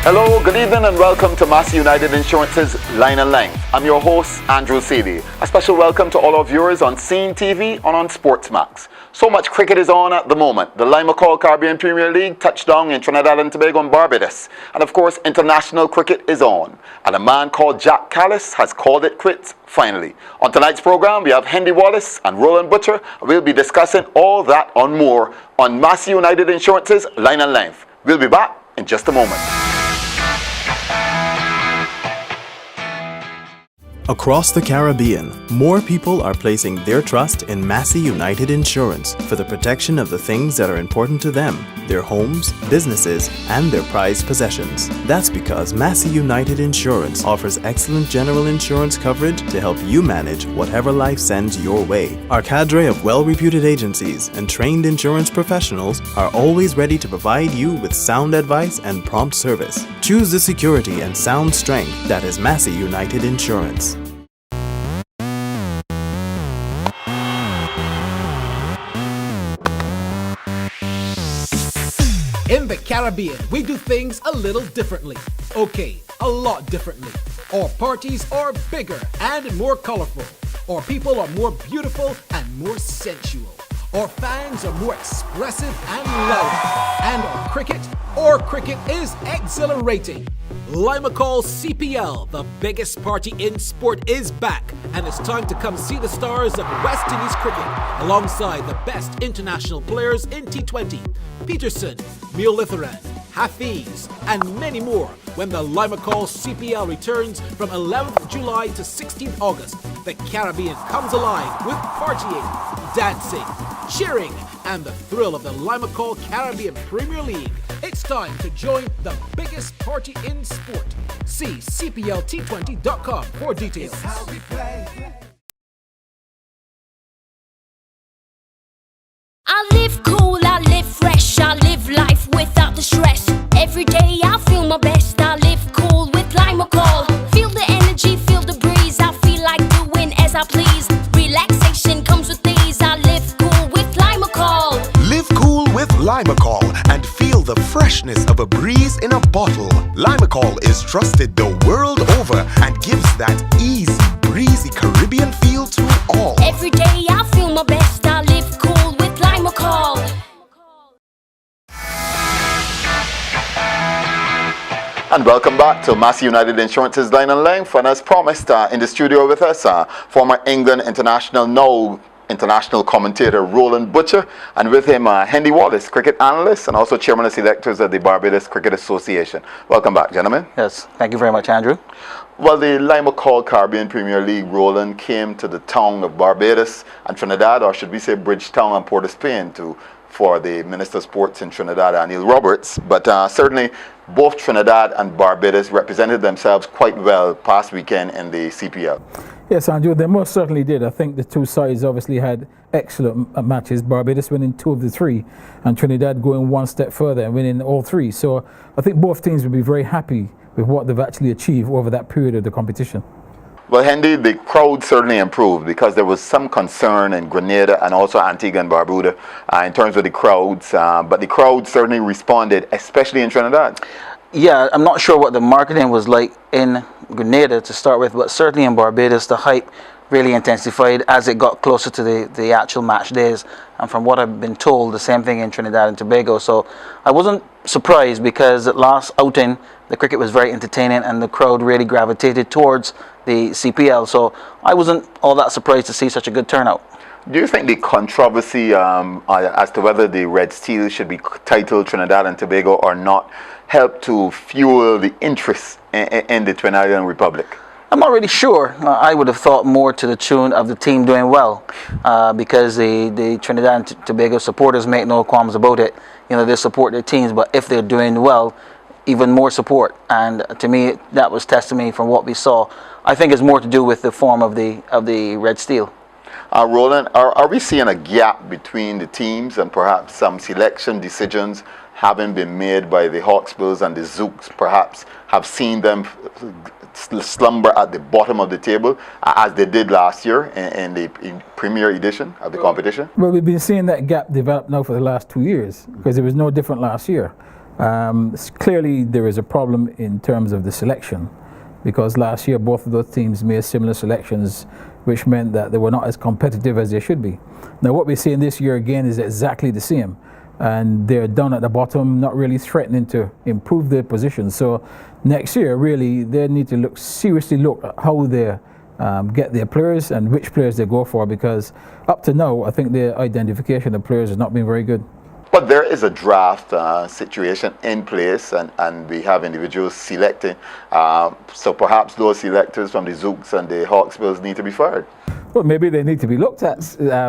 Hello, good evening and welcome to Massey United Insurance's Line and Length. I'm your host, Andrew Seeley. A special welcome to all our viewers on Scene TV and on Spmax. So much cricket is on at the moment. The Lima Call Caribbean Premier League touched down in Trinidad and Tobago and Barbados. And of course, international cricket is on. And a man called Jack Callis has called it quits, finally. On tonight's program, we have Hendy Wallace and Roland Butcher. We'll be discussing all that and more on Massey United Insurance's Line and Length. We'll be back in just a moment. Across the Caribbean, more people are placing their trust in Massey United Insurance for the protection of the things that are important to them, their homes, businesses, and their prized possessions. That's because Massey United Insurance offers excellent general insurance coverage to help you manage whatever life sends your way. Our cadre of well-reputed agencies and trained insurance professionals are always ready to provide you with sound advice and prompt service. Choose the security and sound strength that is Massey United Insurance. In the Caribbean, we do things a little differently. Okay, a lot differently. Our parties are bigger and more colorful. Our people are more beautiful and more sensual. Our fans are more expressive and loud. And our cricket is exhilarating. Lima Call CPL, the biggest party in sport, is back, and it's time to come see the stars of West Indies cricket alongside the best international players in T20, Peterson, Mulitharan, Hafiz, and many more when the Lima Call CPL returns from 11th July to 16th August. The Caribbean comes alive with partying, dancing, cheering, and the thrill of the Lima Call Caribbean Premier League. It's time to join the biggest party in sport. See cplt20.com for details. I live cool, I live fresh, I live life without the stress. Every day I feel my best, I live cool with Lima Call. Feel the energy, feel the breeze, I feel like doing as I please. Relaxation comes with these, I live cool with Lima Call. Live cool with Lima Call and feel the freshness of a breeze in a bottle. Lima Call is trusted the world over and gives that easy, breezy Caribbean feel to all. Every day I feel my best, I live cool with Lima Call. And welcome back to Massey United Insurance's Line and Length. And as promised, in the studio with us, former England international, now international commentator Roland Butcher, and with him Hendy Wallace, cricket analyst and also chairman of selectors of the Barbados Cricket Association. Welcome back, gentlemen. Yes, thank you very much, Andrew. Well, the Lima Call Caribbean Premier League, Roland, came to the town of Barbados and Trinidad, or should we say Bridgetown and Port of Spain, for the Minister of Sports in Trinidad, Neil Roberts. But certainly both Trinidad and Barbados represented themselves quite well past weekend in the CPL. Yes, Andrew, they most certainly did. I think the two sides obviously had excellent matches. Barbados winning 2 of the 3 and Trinidad going one step further and winning all 3. So I think both teams will be very happy with what they've actually achieved over that period of the competition. Well, Hendy, the crowd certainly improved because there was some concern in Grenada and also Antigua and Barbuda in terms of the crowds, but the crowd certainly responded, especially in Trinidad. Yeah, I'm not sure what the marketing was like in Grenada to start with, but certainly in Barbados the hype really intensified as it got closer to the actual match days. And from what I've been told, the same thing in Trinidad and Tobago. So I wasn't surprised because at last outing the cricket was very entertaining and the crowd really gravitated towards the CPL. So I wasn't all that surprised to see such a good turnout. Do you think the controversy as to whether the Red Steel should be titled Trinidad and Tobago or not helped to fuel the interest in the Trinidadian Republic? I'm not really sure. I would have thought more to the tune of the team doing well because the Trinidad and Tobago supporters make no qualms about it. You know, they support their teams, but if they're doing well, even more support. And to me, that was testimony from what we saw. I think it's more to do with the form of the Red Steel. Roland, are we seeing a gap between the teams and perhaps some selection decisions having been made by the Hawksbills and the Zooks perhaps have seen them slumber at the bottom of the table as they did last year in the premier edition of the competition? Well, we've been seeing that gap develop now for the last 2 years because it was no different last year. Clearly, there is a problem in terms of the selection, because last year both of those teams made similar selections, which meant that they were not as competitive as they should be. Now, what we're seeing this year again is exactly the same, and they're down at the bottom, not really threatening to improve their position. So next year, really, they need to seriously look at how they get their players and which players they go for, because up to now, I think their identification of players has not been very good. But there is a draft situation in place, and we have individuals selecting. So perhaps those selectors from the Zooks and the Hawksbills need to be fired. Well, maybe they need to be looked at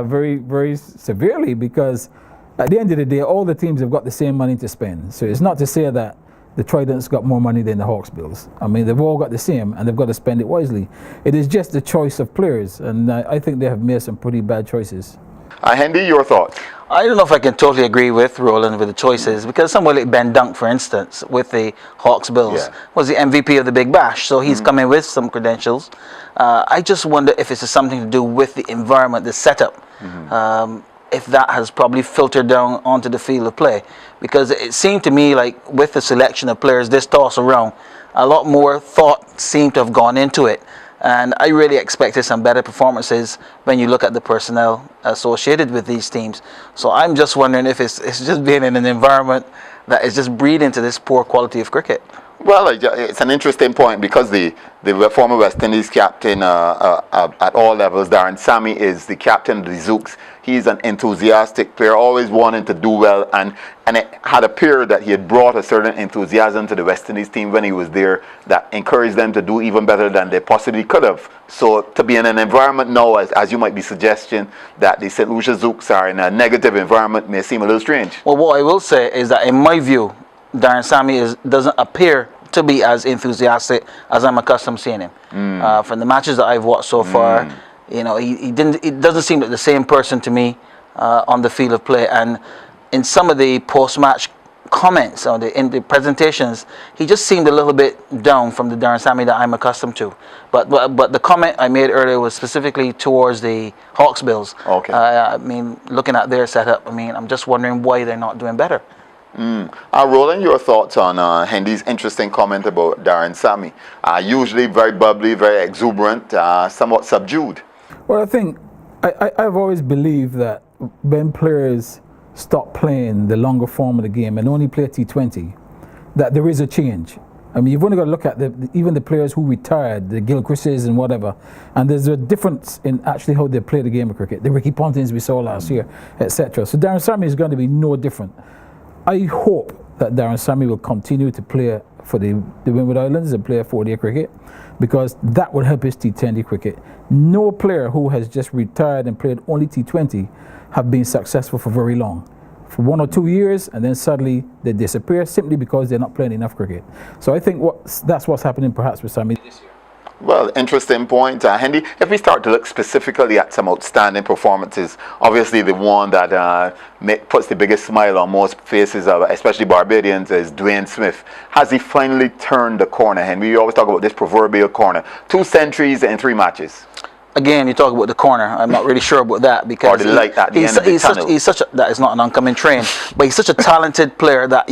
very, very severely, because at the end of the day, all the teams have got the same money to spend. So it's not to say that the Tridents got more money than the Hawksbills. I mean, they've all got the same, and they've got to spend it wisely. It is just the choice of players, and I think they have made some pretty bad choices. Hendy, your thoughts? I don't know if I can totally agree with Roland with the choices, because someone like Ben Dunk, for instance, with the Hawksbills, was the MVP of the Big Bash, so he's coming with some credentials. I just wonder if it's something to do with the environment, the setup, if that has probably filtered down onto the field of play, because it seemed to me like with the selection of players this toss around, a lot more thought seemed to have gone into it. And I really expected some better performances when you look at the personnel associated with these teams. So I'm just wondering if it's just being in an environment that is just breeding into this poor quality of cricket. Well, it's an interesting point, because the former West Indies captain at all levels, Darren Sammy, is the captain of the Zooks. He's an enthusiastic player, always wanting to do well, and it had appeared that he had brought a certain enthusiasm to the West Indies team when he was there that encouraged them to do even better than they possibly could have. So to be in an environment now, as you might be suggesting, that the St. Lucia Zooks are in a negative environment may seem a little strange. Well, what I will say is that in my view, Darren Sammy doesn't appear to be as enthusiastic as I'm accustomed to seeing him. From the matches that I've watched so far, you know, it doesn't seem like the same person to me on the field of play. And in some of the post-match comments or in the presentations, he just seemed a little bit down from the Darren Sammy that I'm accustomed to. But the comment I made earlier was specifically towards the Hawksbills. Okay. I mean, looking at their setup, I mean, I'm just wondering why they're not doing better. Roland, your thoughts on Hendy's interesting comment about Darren Sammy? Usually very bubbly, very exuberant, somewhat subdued. Well, I think I've always believed that when players stop playing the longer form of the game and only play T20, that there is a change. I mean, you've only got to look at even the players who retired, the Gilchrists and whatever, and there's a difference in actually how they play the game of cricket. The Ricky Pontings we saw last year, etc. So Darren Sammy is going to be no different. I hope that Darren Sammy will continue to play for the Windward Islands and play 4-day cricket, because that will help his T20 cricket. No player who has just retired and played only T20 have been successful for very long. For 1 or 2 years, and then suddenly they disappear simply because they're not playing enough cricket. So I think that's what's happening perhaps with Sammy this year. Well, interesting point, Hendy. If we start to look specifically at some outstanding performances, obviously the one that puts the biggest smile on most faces, especially Barbadians, is Dwayne Smith. Has he finally turned the corner, Hendy? We always talk about this proverbial corner. 2 centuries in 3 matches. Again, you talk about the corner. I'm not really sure about that, because or the light at the end of the tunnel. That is not an oncoming train, but he's such a talented player that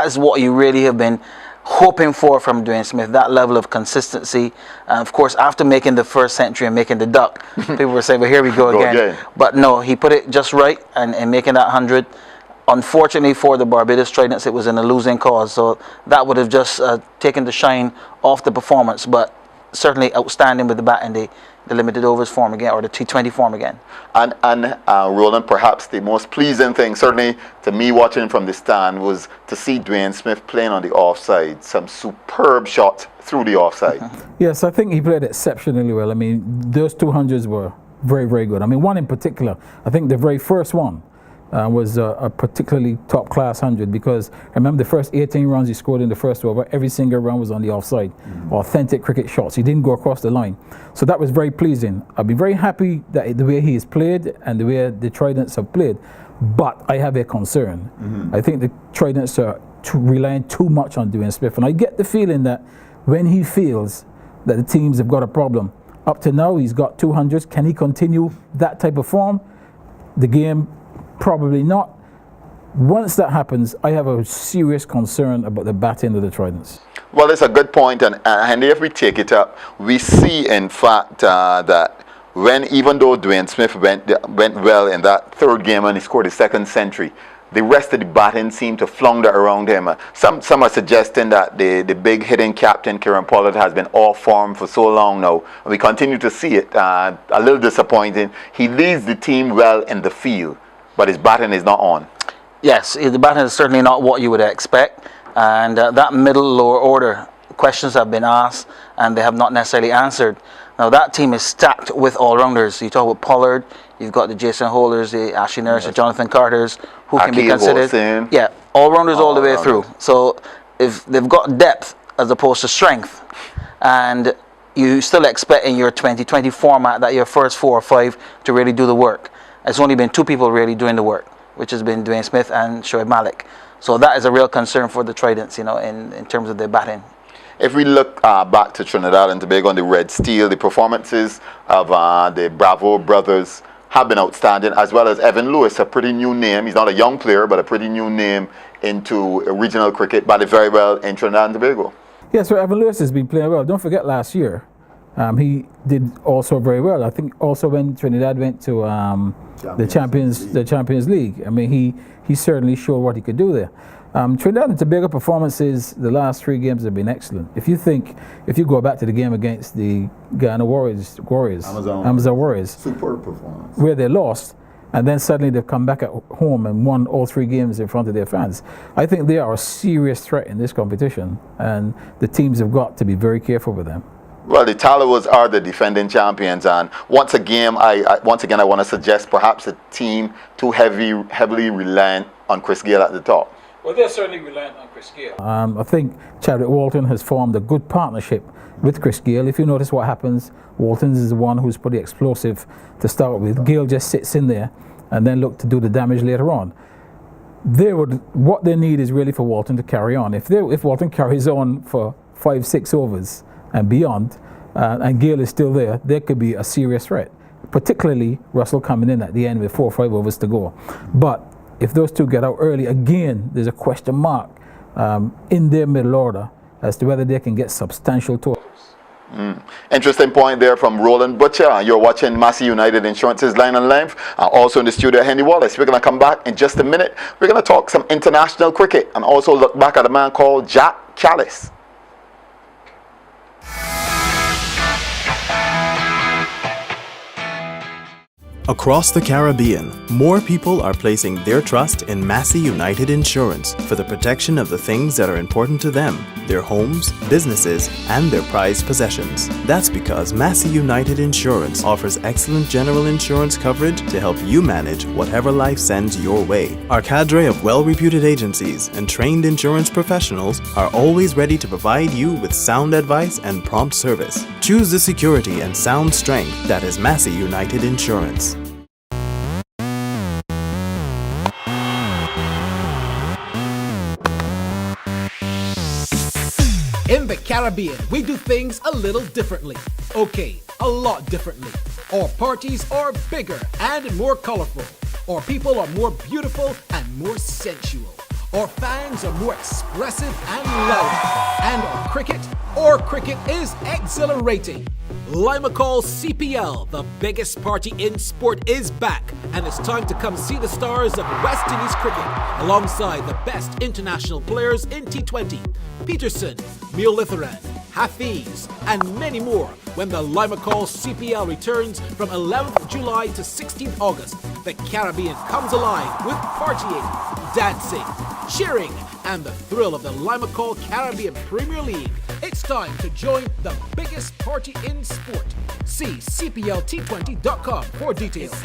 is what you really have been hoping for from Dwayne Smith, that level of consistency. And of course, after making the first century and making the duck, people were saying, well, here we go again. But no, he put it just right and making that 100. Unfortunately for the Barbados Tridents, it was in a losing cause, so that would have just taken the shine off the performance, but certainly outstanding with the bat in the limited overs form again, or the T20 form again. And Roland, perhaps the most pleasing thing, certainly to me watching from the stand, was to see Dwayne Smith playing on the offside. Some superb shots through the offside. Yes, I think he played exceptionally well. I mean, those 200s were very, very good. I mean, one in particular, I think the very first one was a particularly top-class 100, because remember the first 18 runs he scored in the first over, every single run was on the offside. Authentic cricket shots. He didn't go across the line. So that was very pleasing. I've been very happy that the way he has played and the way the Tridents have played, but I have a concern. I think the Tridents are relying too much on Dwayne Smith, and I get the feeling that when he feels that the teams have got a problem, up to now he's got 200s, can he continue that type of form? The game, probably not. Once that happens, I have a serious concern about the batting of the Tridents. Well, it's a good point, and Hendy, if we take it up, we see, in fact, that even though Dwayne Smith went well in that third game and he scored his second century, the rest of the batting seemed to flounder around him. Some are suggesting that the big hitting captain, Kieran Pollard, has been off form for so long now. And we continue to see it. A little disappointing. He leads the team well in the field, but his batting is not on. Yes, the batting is certainly not what you would expect. And that middle lower order, questions have been asked and they have not necessarily answered. Now that team is stacked with all-rounders. You talk about Pollard, you've got the Jason Holders, the Ashley Nurse, the Jonathan Carters, who can be considered. Yeah, all-rounders all the way through. So if they've got depth as opposed to strength, and you still expect in your 2020 format that your first 4 or 5 to really do the work. It's only been 2 people really doing the work, which has been Dwayne Smith and Shoaib Malik. So that is a real concern for the Tridents, you know, in terms of their batting. If we look back to Trinidad and Tobago on the Red Steel, the performances of the Bravo brothers have been outstanding, as well as Evan Lewis, a pretty new name. He's not a young player, but a pretty new name into regional cricket, batted very well in Trinidad and Tobago. Yeah, so Evan Lewis has been playing well. Don't forget last year, he did also very well. I think also when Trinidad went to the Champions League. I mean, he certainly showed what he could do there. Trinidad and Tobago performances the last 3 games have been excellent. If you go back to the game against the Ghana Warriors, Amazon Warriors, Superb performance, where they lost, and then suddenly they've come back at home and won all 3 games in front of their fans. I think they are a serious threat in this competition, and the teams have got to be very careful with them. Well, the Talawas are the defending champions, and once again, I want to suggest perhaps a team too heavily reliant on Chris Gayle at the top. Well, they're certainly reliant on Chris Gayle. I think Chadwick Walton has formed a good partnership with Chris Gayle. If you notice what happens, Walton is the one who's pretty explosive to start with. Gayle just sits in there and then look to do the damage later on. What they need is really for Walton to carry on. If Walton carries on for 5-6 overs and beyond, and Gayle is still there, there could be a serious threat, particularly Russell coming in at the end with 4 or 5 overs to go. But if those 2 get out early, again, there's a question mark in their middle order as to whether they can get substantial totals. Interesting point there from Roland Butcher. You're watching Massey United Insurance's Line and Length. Also in the studio, Hendy Wallace. We're going to come back in just a minute. We're going to talk some international cricket and also look back at a man called Jack Callis. Across the Caribbean, more people are placing their trust in Massey United Insurance for the protection of the things that are important to them, their homes, businesses, and their prized possessions. That's because Massey United Insurance offers excellent general insurance coverage to help you manage whatever life sends your way. Our cadre of well-reputed agencies and trained insurance professionals are always ready to provide you with sound advice and prompt service. Choose the security and sound strength that is Massey United Insurance. In the Caribbean, we do things a little differently. Okay, a lot differently. Our parties are bigger and more colorful. Our people are more beautiful and more sensual. Our fans are more expressive and loud. And our cricket is exhilarating. Limacall CPL, the biggest party in sport, is back, and it's time to come see the stars of West Indies cricket alongside the best international players in T20. Peterson, Mulitharan, Hafiz, and many more when the Limacall CPL returns from 11th July to 16th August. The Caribbean comes alive with partying, dancing, cheering, and the thrill of the Limacall Caribbean Premier League. It's time to join the biggest party in sport. See cplT20.com for details.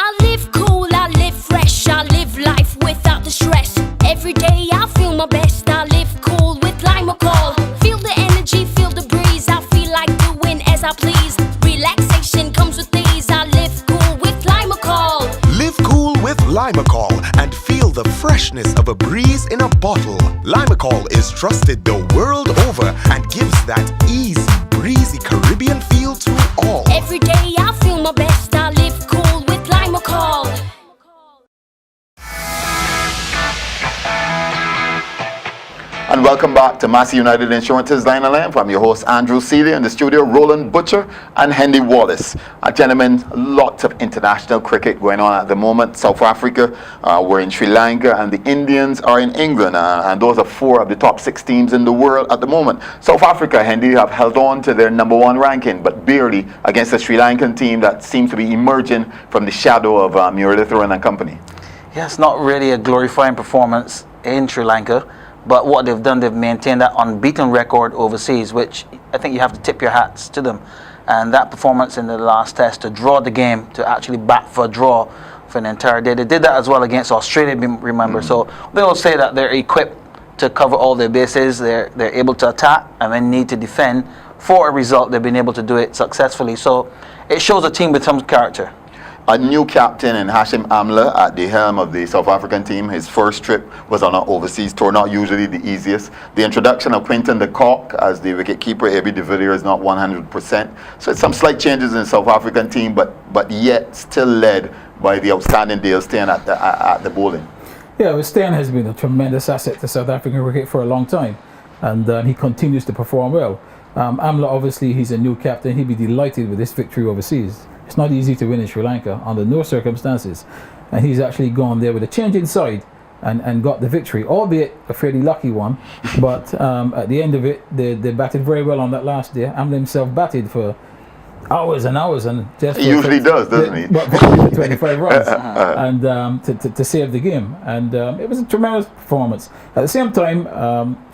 I live cool, I live fresh, I live life without the stress. Every day I feel my best, I live cool with Limacall. Feel the energy, feel the breeze, I feel like doing as I please. Relaxation comes with these, I live cool with Limacall. Live cool with Limacall and feel the freshness of a breeze in a bottle. Limacall is trusted the world over and gives that easy, breezy Caribbean feel to all. Every day I feel my best, welcome back to Massey United Insurance's Line of Length. I'm your host, Andrew Seeley, in the studio, Roland Butcher and Hendy Wallace. Gentlemen, lots of international cricket going on at the moment. South Africa, we're in Sri Lanka, and the Indians are in England. And those are 4 of the top 6 teams in the world at the moment. South Africa, Hendy, have held on to their #1 ranking, but barely against the Sri Lankan team that seems to be emerging from the shadow of Muralitharan and company. Yeah, it's not really a glorifying performance in Sri Lanka, but what they've done, they've maintained that unbeaten record overseas, which I think you have to tip your hats to them. And that performance in the last test to draw the game, to actually bat for a draw for an entire day. They did that as well against Australia, remember. So they'll say that they're equipped to cover all their bases. They're able to attack and then need to defend for a result. They've been able to do it successfully. So it shows a team with some character. A new captain in Hashim Amla at the helm of the South African team. His first trip was on an overseas tour, not usually the easiest. The introduction of Quinton de Kock as the wicketkeeper, AB de Villiers is not 100%. So it's some slight changes in the South African team, but yet still led by the outstanding Dale Steyn at the bowling. Yeah, well, Steyn has been a tremendous asset to South African cricket for a long time, and he continues to perform well. Amla, obviously, he's a new captain. He'd be delighted with this victory overseas. It's not easy to win in Sri Lanka under no circumstances, and he's actually gone there with a change inside and got the victory, albeit a fairly lucky one. But at the end of it, they batted very well on that last day. Amla himself batted for hours and hours, and just he usually does, doesn't he? But for 25 runs and to save the game, and it was a tremendous performance. At the same time,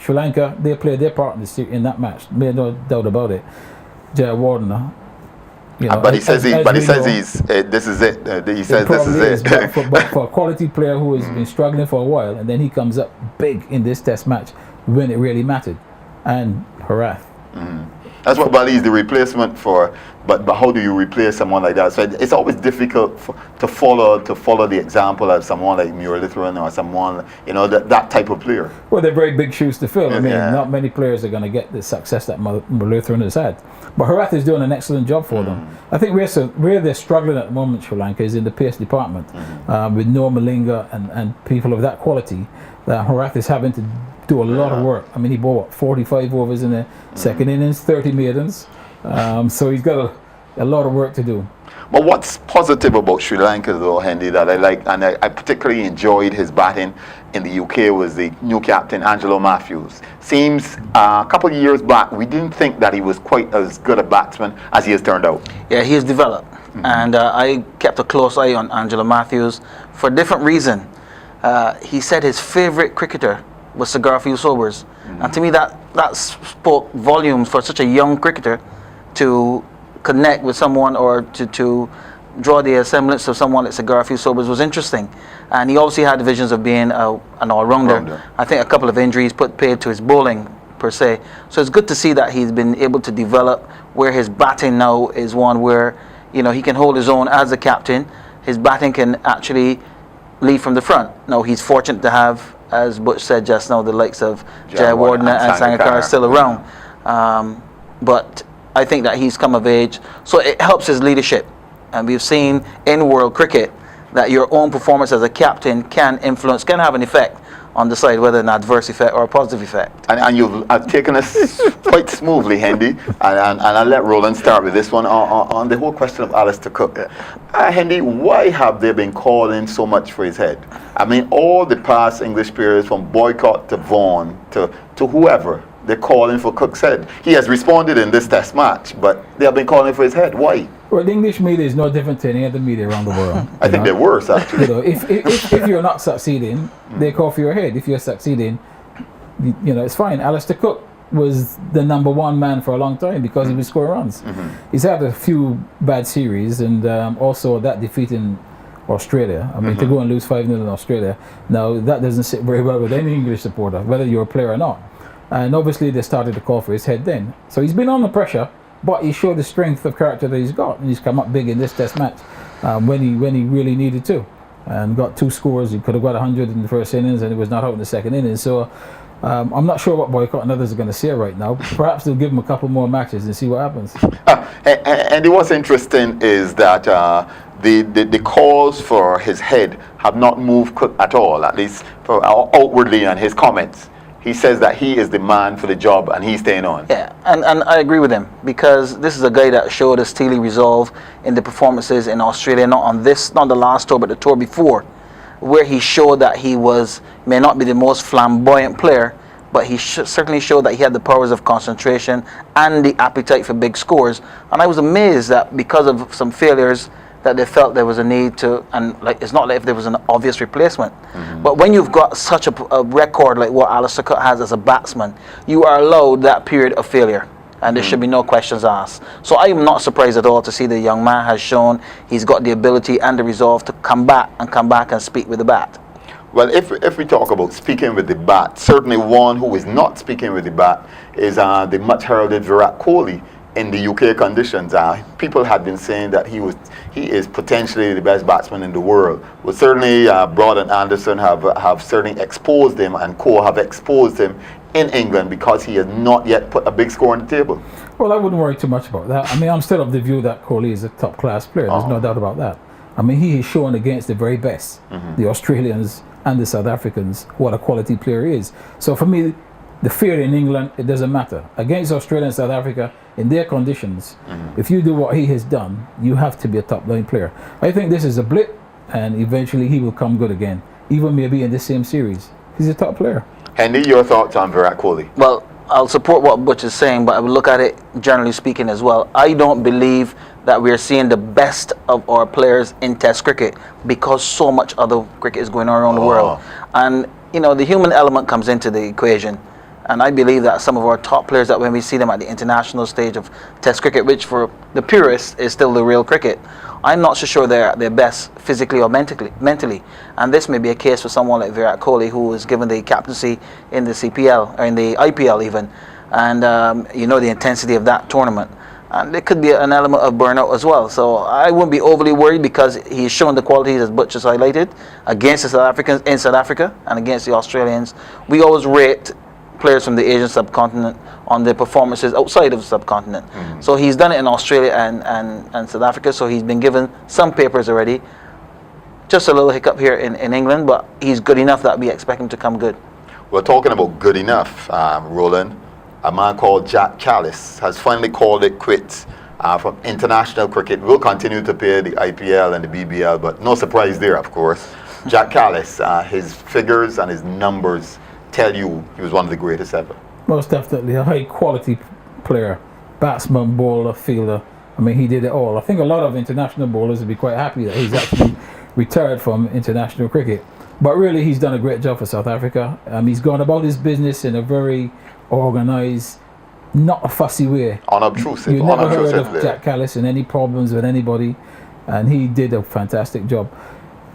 Sri Lanka, they played their part in that match. Made no doubt about it. Jayawardene. You know, but he says this is it. He says this is it. But for a quality player who has been struggling for a while, and then he comes up big in this test match when it really mattered, and Harath. That's what Bali is the replacement for. But how do you replace someone like that? So it's always difficult to follow the example of someone like Muralitharan or someone, that type of player. Well, they're very big shoes to fill. I mean, not many players are going to get the success that Muralitharan has had. But Harath is doing an excellent job for them. I think where they're struggling at the moment, Sri Lanka, is in the pace department. With no Malinga and people of that quality, Harath is having to do a lot of work. I mean, he bowled 45 overs in the second innings, 30 maidens. So he's got a lot of work to do. But what's positive about Sri Lanka, though, Hendy, that I like, and I particularly enjoyed his batting in the UK, was the new captain, Angelo Matthews. Seems a couple of years back, we didn't think that he was quite as good a batsman as he has turned out. Yeah, he has developed. And I kept a close eye on Angelo Matthews for a different reason. He said his favourite cricketer was Sir Garfield Sobers. And to me, that spoke volumes for such a young cricketer to connect with someone or to draw the semblance of someone like Sir Garfield Sobers was interesting. And he obviously had visions of being an all-rounder. I think a couple of injuries put paid to his bowling, per se. So it's good to see that he's been able to develop, where his batting now is one where, he can hold his own as a captain. His batting can actually lead from the front. Now, he's fortunate to have, as Butch said just now, the likes of Jayawardene and Sangakkara still around. But I think that he's come of age. So it helps his leadership. And we've seen in world cricket that your own performance as a captain can have an effect on the side, whether an adverse effect or a positive effect. And you've taken us quite smoothly, Hendy. And I'll let Roland start with this one on the whole question of Alistair Cook. Hendy, why have they been calling so much for his head? I mean, all the past English players, from Boycott to Vaughan to whoever, they're calling for Cook's head. He has responded in this test match, but they have been calling for his head. Why? Well, the English media is no different to any other media around the world. I think they're worse, actually. If you're not succeeding, they call for your head. If you're succeeding, it's fine. Alistair Cook was the #1 man for a long time because he was scoring runs. He's had a few bad series, and also that defeat in Australia. I mean, to go and lose 5-0 in Australia, now that doesn't sit very well with any English supporter, whether you're a player or not. And obviously they started to call for his head then. So he's been under pressure, but he showed the strength of character that he's got, and he's come up big in this test match when he really needed to, and got 2 scores. He could have got 100 in the first innings, and it was not out in the second innings. So I'm not sure what Boycott and others are going to say right now. Perhaps they'll give him a couple more matches and see what happens. And what's interesting is that the calls for his head have not moved Cook at all, at least outwardly, and his comments. he says that he is the man for the job and he's staying on. Yeah, and I agree with him, because this is a guy that showed a steely resolve in the performances in Australia, not the last tour, but the tour before, where he showed that he may not be the most flamboyant player, but he certainly showed that he had the powers of concentration and the appetite for big scores. And I was amazed that because of some failures, that they felt there was a need to, and like it's not like if there was an obvious replacement. But when you've got such a record like what Alistair Cook has as a batsman, you are allowed that period of failure, and there should be no questions asked. So I am not surprised at all to see the young man has shown he's got the ability and the resolve to come back and speak with the bat. Well, if we talk about speaking with the bat, certainly one who is not speaking with the bat is the much heralded Virat Kohli in the UK conditions. People had been saying that he is potentially the best batsman in the world. Well, certainly Broad and Anderson have certainly exposed him, and Cole have exposed him in England, because he has not yet put a big score on the table. Well, I wouldn't worry too much about that. I mean, I'm still of the view that Kohli is a top class player. There's no doubt about that. I mean, he is shown against the very best, the Australians and the South Africans, what a quality player he is. So for me, the field in England, it doesn't matter. Against Australia and South Africa, in their conditions, if you do what he has done, you have to be a top-line player. I think this is a blip, and eventually he will come good again, even maybe in the same series. He's a top player. Hendy, your thoughts on Virat Kohli? Well, I'll support what Butch is saying, but I would look at it generally speaking as well. I don't believe that we're seeing the best of our players in Test cricket, because so much other cricket is going on around the world. And, the human element comes into the equation. And I believe that some of our top players, that when we see them at the international stage of Test cricket, which for the purists is still the real cricket, I'm not so sure they're at their best physically or mentally. And this may be a case for someone like Virat Kohli, who was given the captaincy in the CPL, or in the IPL even, and the intensity of that tournament. And there could be an element of burnout as well. So I wouldn't be overly worried, because he's shown the qualities, as Butch has highlighted, against the South Africans in South Africa and against the Australians. We always rate players from the Asian subcontinent on their performances outside of the subcontinent. So he's done it in Australia and South Africa, so he's been given some papers already. Just a little hiccup here in England, but he's good enough that we expect him to come good. We're talking about good enough, Roland. A man called Jack Callis has finally called it quits from international cricket. Will continue to play the IPL and the BBL, but no surprise there, of course. Jack Callis, his figures and his numbers tell you he was one of the greatest ever. Most definitely a high quality player, batsman, bowler, fielder. I mean, he did it all. I think a lot of international bowlers would be quite happy that he's actually retired from international cricket. But really, he's done a great job for South Africa. He's gone about his business in a very organised, not a fussy way. Unobtrusive. You never heard of Jack Callis in any problems with anybody, and he did a fantastic job.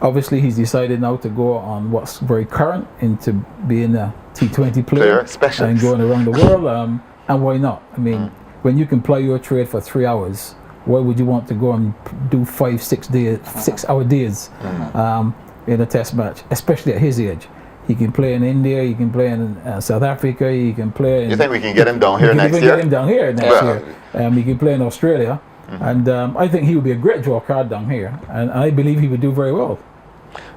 Obviously, he's decided now to go on what's very current into being a T20 player and going around the world. And why not? I mean, when you can play your trade for 3 hours, why would you want to go and do 6-hour days in a test match, especially at his age? He can play in India, he can play in South Africa, he can play in... You think we can get him down here next year? Get him down here next year. He can play in Australia. And I think he would be a great draw card down here. And I believe he would do very well.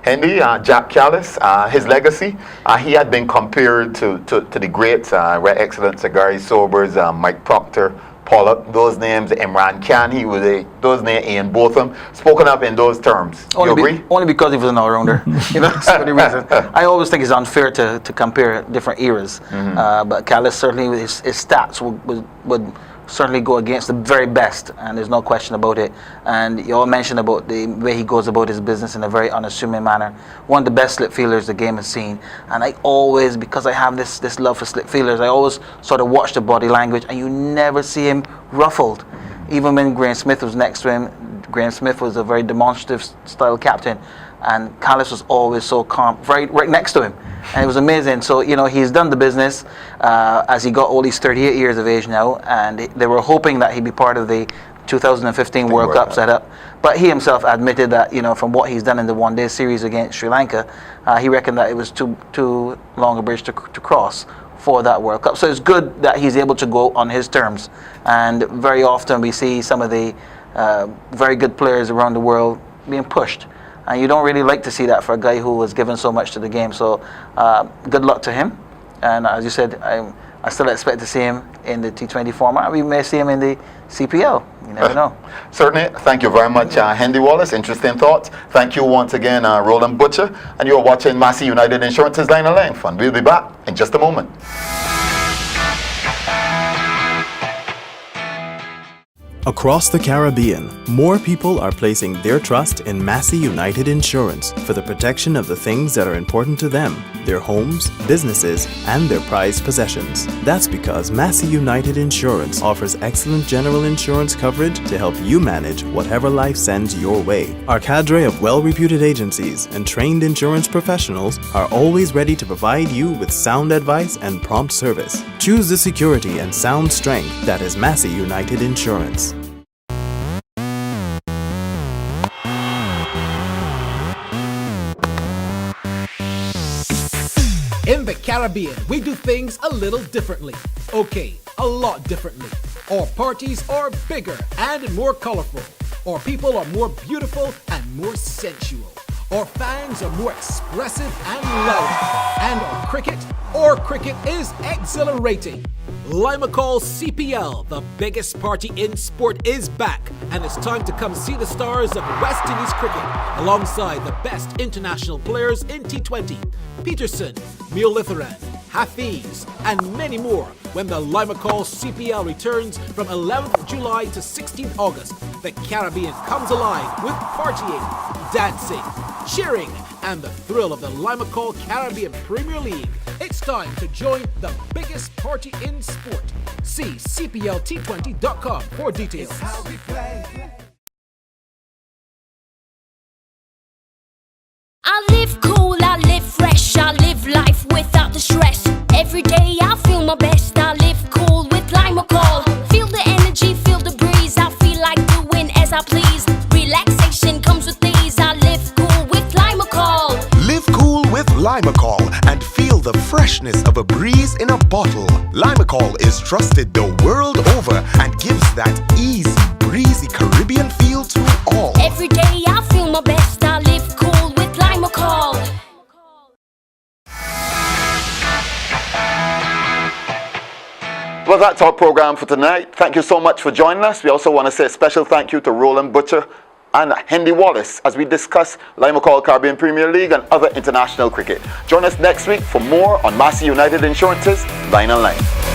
Hendy, Jack Callis, his legacy, he had been compared to the greats, Red Excellence, Gary Sobers, Mike Proctor, Pollock, those names, Imran Khan, those names, Ian Botham, spoken up in those terms. You agree? Only because he was an all-rounder. That's the only reason. I always think it's unfair to compare different eras. But Callis, certainly, his stats would certainly go against the very best, and there's no question about it. And you all mentioned about the way he goes about his business in a very unassuming manner. One of the best slip fielders the game has seen. And I always, because I have this love for slip fielders, I always sort of watch the body language, and you never see him ruffled. Even when Graham Smith was next to him, Graham Smith was a very demonstrative style captain, and Callis was always so calm, right next to him. And it was amazing. So, he's done the business as he got all these 38 years of age now, and they were hoping that he'd be part of the 2015 World Cup setup. But he himself admitted that, from what he's done in the one-day series against Sri Lanka, he reckoned that it was too long a bridge to cross for that World Cup. So it's good that he's able to go on his terms. And very often we see some of the very good players around the world being pushed. And you don't really like to see that for a guy who was given so much to the game. So good luck to him. And as you said, I still expect to see him in the T20 format. We may see him in the CPL. You never know. Certainly. Thank you very much, Hendy Wallace. Interesting thoughts. Thank you once again, Roland Butcher. And you're watching Massey United Insurance's Line and Length. And we'll be back in just a moment. Across the Caribbean, more people are placing their trust in Massey United Insurance for the protection of the things that are important to them, their homes, businesses, and their prized possessions. That's because Massey United Insurance offers excellent general insurance coverage to help you manage whatever life sends your way. Our cadre of well-reputed agencies and trained insurance professionals are always ready to provide you with sound advice and prompt service. Choose the security and sound strength that is Massey United Insurance. In the Caribbean, we do things a little differently. Okay, a lot differently. Our parties are bigger and more colorful. Our people are more beautiful and more sensual. Our fans are more expressive and loud. And our cricket is exhilarating. Limacall CPL, the biggest party in sport, is back, and it's time to come see the stars of West Indies cricket alongside the best international players in T20. Peterson, Mulitharan, Hafiz, and many more when the Limacall CPL returns from 11th July to 16th August. The Caribbean comes alive with partying, dancing, cheering, and the thrill of the Limacall Caribbean Premier League. It's time to join the biggest party in sport. See cplt20.com for details. I live cool, I live fresh, I live life without the stress. Every day I feel my best, I live cool with Limacall. Feel the energy, feel the breeze, I feel like doing as I please. Relaxation comes with these, I live cool with Limacall. Live cool with Limacall and feel the freshness of a breeze in a bottle. Limacall is trusted the world over and gives that easy, breezy Caribbean feel to all. Every day I feel my best, I live cool with Limacall. Well, that's our program for tonight. Thank you so much for joining us. We also want to say a special thank you to Roland Butcher and Hendy Wallace as we discuss Limacall Caribbean Premier League and other international cricket. Join us next week for more on Massey United Insurance's Line and Line.